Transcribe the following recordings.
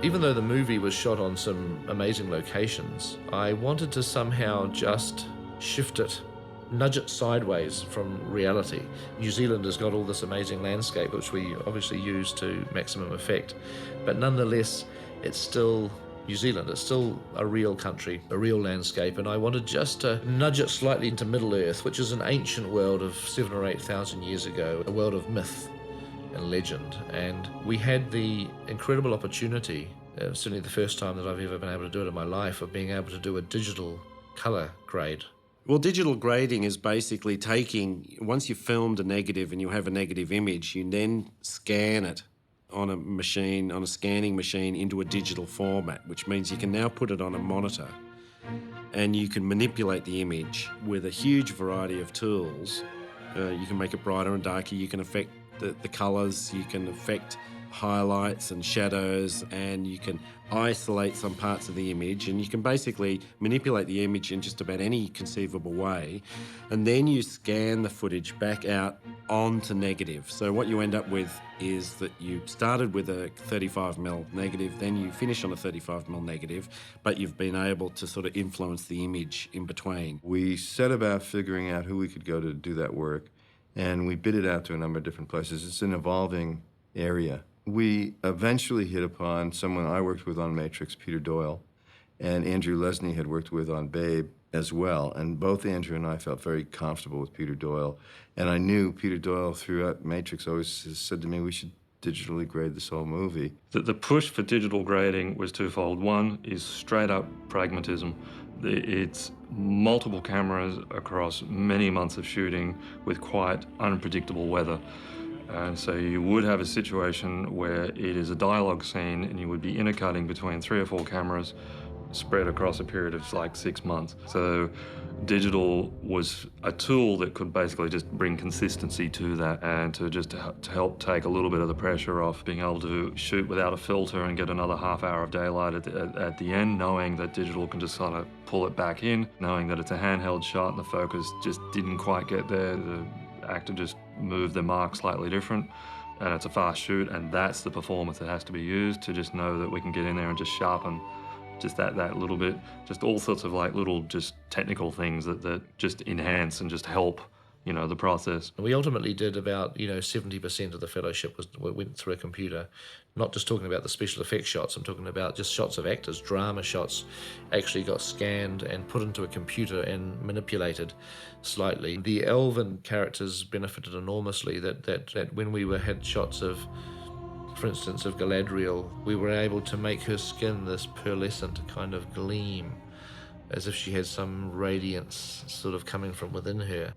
Even though the movie was shot on some amazing locations, I wanted to somehow just shift it, nudge it sideways from reality. New Zealand has got all this amazing landscape, which we obviously use to maximum effect, but nonetheless, it's still New Zealand. It's still a real country, a real landscape, and I wanted just to nudge it slightly into Middle Earth, which is an ancient world of 7,000 or 8,000 years ago, a world of myth and legend. And we had the incredible opportunity, certainly the first time that I've ever been able to do it in my life, of being able to do a digital color grade. Well, digital grading is basically taking, once you've filmed a negative and you have a negative image, you then scan it on a machine, on a scanning machine, into a digital format, which means you can now put it on a monitor and you can manipulate the image with a huge variety of tools. You can make it brighter and darker, you can affect the colours, you can affect highlights and shadows, and you can isolate some parts of the image, and you can basically manipulate the image in just about any conceivable way, and then you scan the footage back out onto negative. So what you end up with is that you started with a 35mm negative, then you finish on a 35mm negative, but you've been able to sort of influence the image in between. We set about figuring out who we could go to do that work, and we bid it out to a number of different places. It's an evolving area. We eventually hit upon someone I worked with on Matrix, Peter Doyle, and Andrew Lesnie had worked with on Babe as well. And both Andrew and I felt very comfortable with Peter Doyle. And I knew Peter Doyle throughout Matrix always said to me, we should digitally grade this whole movie. The push for digital grading was twofold. One is straight up pragmatism. It's multiple cameras across many months of shooting with quite unpredictable weather. And so you would have a situation where it is a dialogue scene and you would be intercutting between 3 or 4 cameras spread across a period of like 6 months. So digital was a tool that could basically just bring consistency to that, and to help take a little bit of the pressure off being able to shoot without a filter and get another half hour of daylight at the end, knowing that digital can just kind of pull it back in, knowing that it's a handheld shot and the focus just didn't quite get there. The actor just moved the mark slightly different, and it's a fast shoot, and that's the performance that has to be used to just know that we can get in there and just sharpen just that little bit, just all sorts of like little just technical things that just enhance and just help, you know, the process. We ultimately did about, 70% of the fellowship went through a computer. Not just talking about the special effects shots, I'm talking about just shots of actors, drama shots actually got scanned and put into a computer and manipulated slightly. The elven characters benefited enormously that when we had shots of, for instance, of Galadriel, we were able to make her skin this pearlescent kind of gleam, as if she had some radiance sort of coming from within her.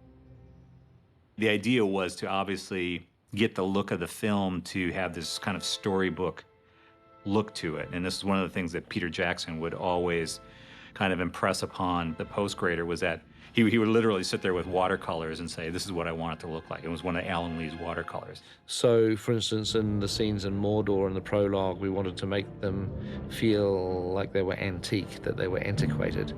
The idea was to obviously get the look of the film to have this kind of storybook look to it. And this is one of the things that Peter Jackson would always kind of impress upon the post-grader, was that he would literally sit there with watercolors and say, this is what I want it to look like. It was one of Alan Lee's watercolors. So, for instance, in the scenes in Mordor in the prologue, we wanted to make them feel like they were antique, that they were antiquated.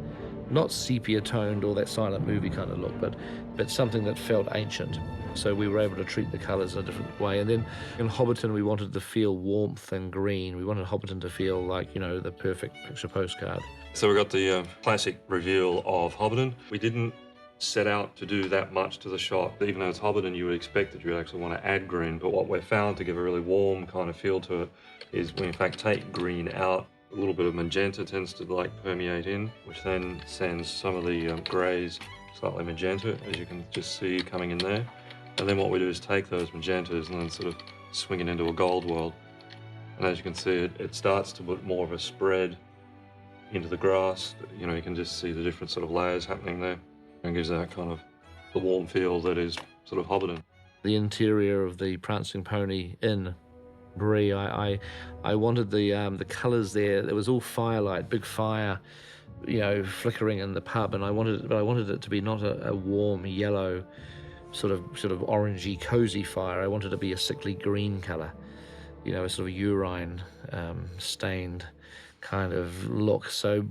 Not sepia-toned or that silent movie kind of look, but something that felt ancient. So we were able to treat the colours in a different way. And then in Hobbiton, we wanted to feel warmth and green. We wanted Hobbiton to feel like, the perfect picture postcard. So we got the classic reveal of Hobbiton. We didn't set out to do that much to the shot. Even though it's Hobbiton, you would expect that you would actually want to add green. But what we've found to give a really warm kind of feel to it is we in fact take green out. A little bit of magenta tends to permeate in, which then sends some of the greys slightly magenta, as you can just see coming in there. And then what we do is take those magentas and then sort of swing it into a gold world. And as you can see, it starts to put more of a spread into the grass. You can just see the different sort of layers happening there, and gives that kind of the warm feel that is sort of Hobbiton. The interior of the Prancing Pony Inn, Barrie, I wanted the colours there. There was all firelight, big fire, flickering in the pub, and I wanted it to be not a warm yellow, sort of orangey, cozy fire. I wanted it to be a sickly green colour, a sort of urine stained kind of look. So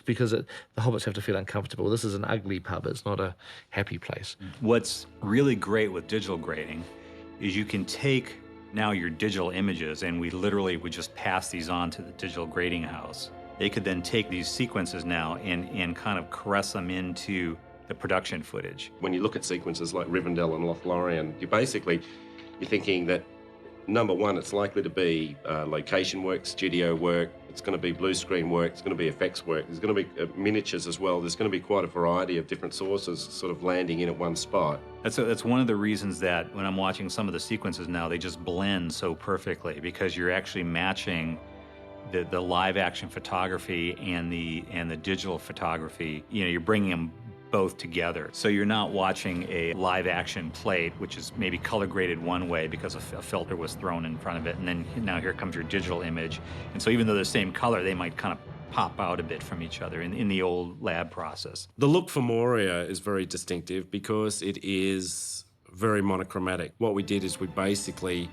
because the hobbits have to feel uncomfortable. This is an ugly pub. It's not a happy place. What's really great with digital grading is you can take now your digital images, and we literally would just pass these on to the digital grading house. They could then take these sequences now and kind of caress them into the production footage. When you look at sequences like Rivendell and Lothlorien, you're thinking that, number one, it's likely to be location work, studio work, it's going to be blue screen work, it's going to be effects work, there's going to be miniatures as well. There's going to be quite a variety of different sources sort of landing in at one spot. That's one of the reasons that when I'm watching some of the sequences now, they just blend so perfectly, because you're actually matching the live action photography and the digital photography. You know, you're bringing them both together. So you're not watching a live action plate, which is maybe color graded one way because a filter was thrown in front of it, and then now here comes your digital image. And so even though they're the same color, they might kind of pop out a bit from each other in the old lab process. The look for Moria is very distinctive because it is very monochromatic. What we did is we basically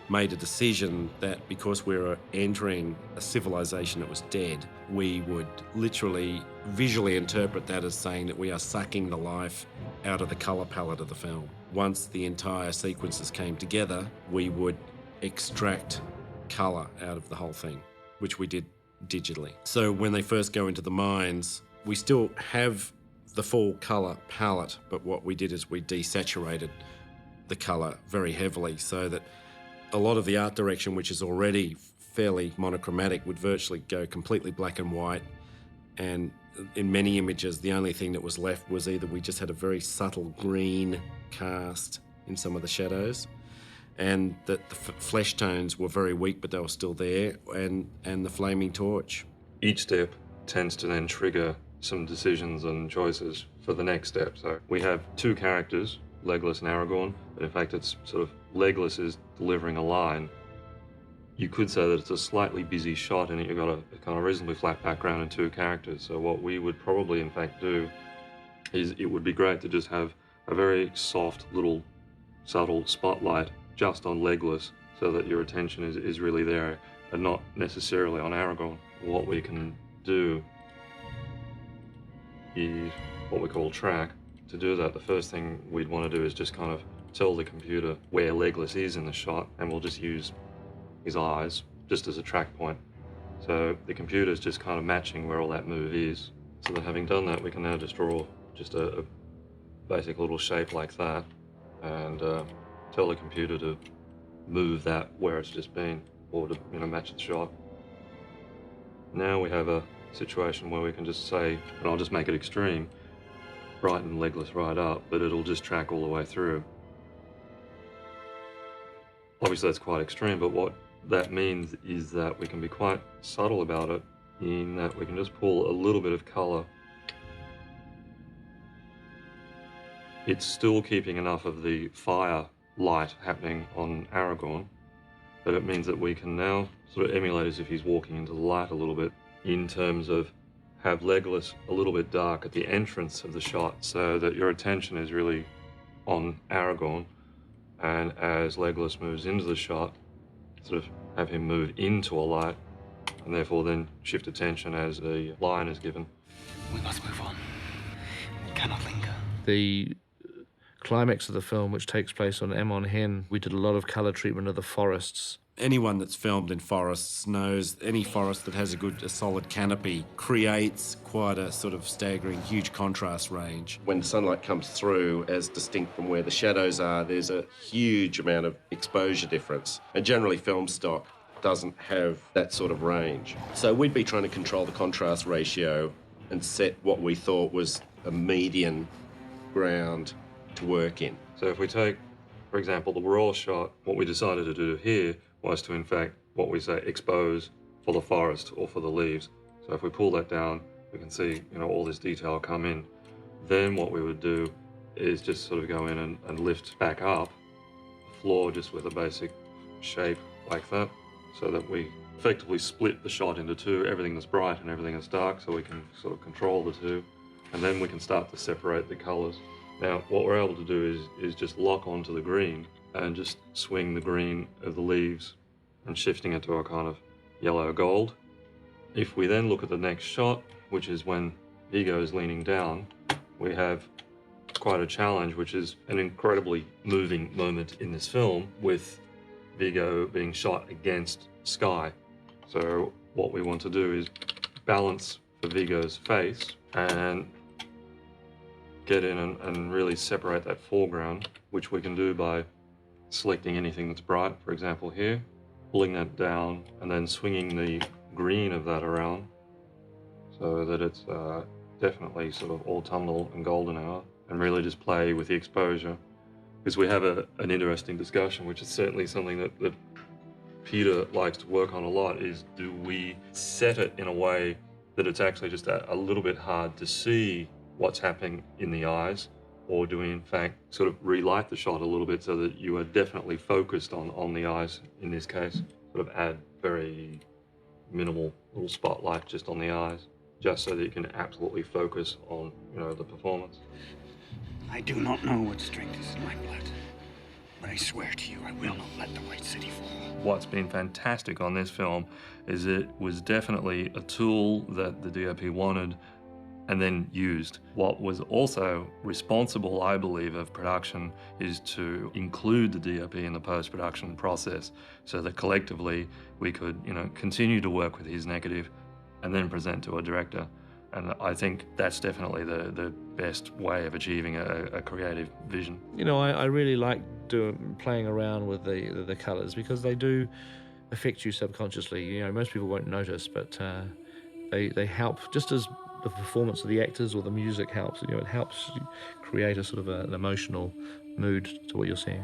made a decision that because we were entering a civilization that was dead, we would literally visually interpret that as saying that we are sucking the life out of the colour palette of the film. Once the entire sequences came together, we would extract colour out of the whole thing, which we did digitally. So when they first go into the mines, we still have the full colour palette, but what we did is we desaturated the colour very heavily so that a lot of the art direction, which is already fairly monochromatic, would virtually go completely black and white. And in many images, the only thing that was left was either we just had a very subtle green cast in some of the shadows, and that the flesh tones were very weak, but they were still there, and the flaming torch. Each step tends to then trigger some decisions and choices for the next step. So we have two characters, Legolas and Aragorn, but in fact it's sort of Legolas is delivering a line. You could say that it's a slightly busy shot and you've got a kind of reasonably flat background and two characters. So what we would probably in fact do is it would be great to just have a very soft little subtle spotlight just on Legolas so that your attention is really there and not necessarily on Aragorn. What we can do is what we call track. To do that, the first thing we'd want to do is just kind of tell the computer where Legolas is in the shot, and we'll just use his eyes just as a track point. So the computer's just kind of matching where all that move is. So that having done that, we can now just draw just a basic little shape like that and tell the computer to move that where it's just been, or to match the shot. Now we have a situation where we can just say, and I'll just make it extreme, brighten Legolas right up, but it'll just track all the way through. Obviously that's quite extreme, but what that means is that we can be quite subtle about it in that we can just pull a little bit of colour. It's still keeping enough of the fire light happening on Aragorn, but it means that we can now sort of emulate as if he's walking into the light a little bit, in terms of have Legolas a little bit dark at the entrance of the shot so that your attention is really on Aragorn, and as Legolas moves into the shot, sort of have him move into a light, and therefore then shift attention as a line is given. We must move on. We cannot linger. The climax of the film, which takes place on Amon Hen, we did a lot of colour treatment of the forests. Anyone that's filmed in forests knows any forest that has a solid canopy creates quite a sort of staggering, huge contrast range. When sunlight comes through, as distinct from where the shadows are, there's a huge amount of exposure difference. And generally film stock doesn't have that sort of range. So we'd be trying to control the contrast ratio and set what we thought was a median ground to work in. So if we take, for example, the raw shot, what we decided to do here was to, in fact, what we say, expose for the forest or for the leaves. So if we pull that down, we can see, all this detail come in. Then what we would do is just sort of go in and lift back up the floor just with a basic shape like that, so that we effectively split the shot into two, everything that's bright and everything that's dark, so we can sort of control the two. And then we can start to separate the colours. Now, what we're able to do is just lock onto the green and just swing the green of the leaves and shifting it to a kind of yellow gold. If we then look at the next shot, which is when Ego is leaning down, we have quite a challenge, which is an incredibly moving moment in this film with Vigo being shot against sky. So what we want to do is balance for Vigo's face and get in and really separate that foreground, which we can do by selecting anything that's bright, for example here, pulling that down and then swinging the green of that around so that it's definitely sort of autumnal and golden hour, and really just play with the exposure. Because we have an interesting discussion, which is certainly something that Peter likes to work on a lot, is do we set it in a way that it's actually just a little bit hard to see what's happening in the eyes, or do we in fact sort of relight the shot a little bit so that you are definitely focused on the eyes in this case, sort of add very minimal little spotlight just on the eyes, just so that you can absolutely focus on, the performance. I do not know what strength is in my blood, but I swear to you I will not let the White City fall. What's been fantastic on this film is it was definitely a tool that the DOP wanted and then used. What was also responsible, I believe, of production is to include the DOP in the post-production process so that collectively we could, continue to work with his negative and then present to a director. And I think that's definitely the best way of achieving a creative vision. I really like playing around with the colours because they do affect you subconsciously. Most people won't notice, but they help, just as the performance of the actors or the music helps. It helps create a sort of an emotional mood to what you're seeing.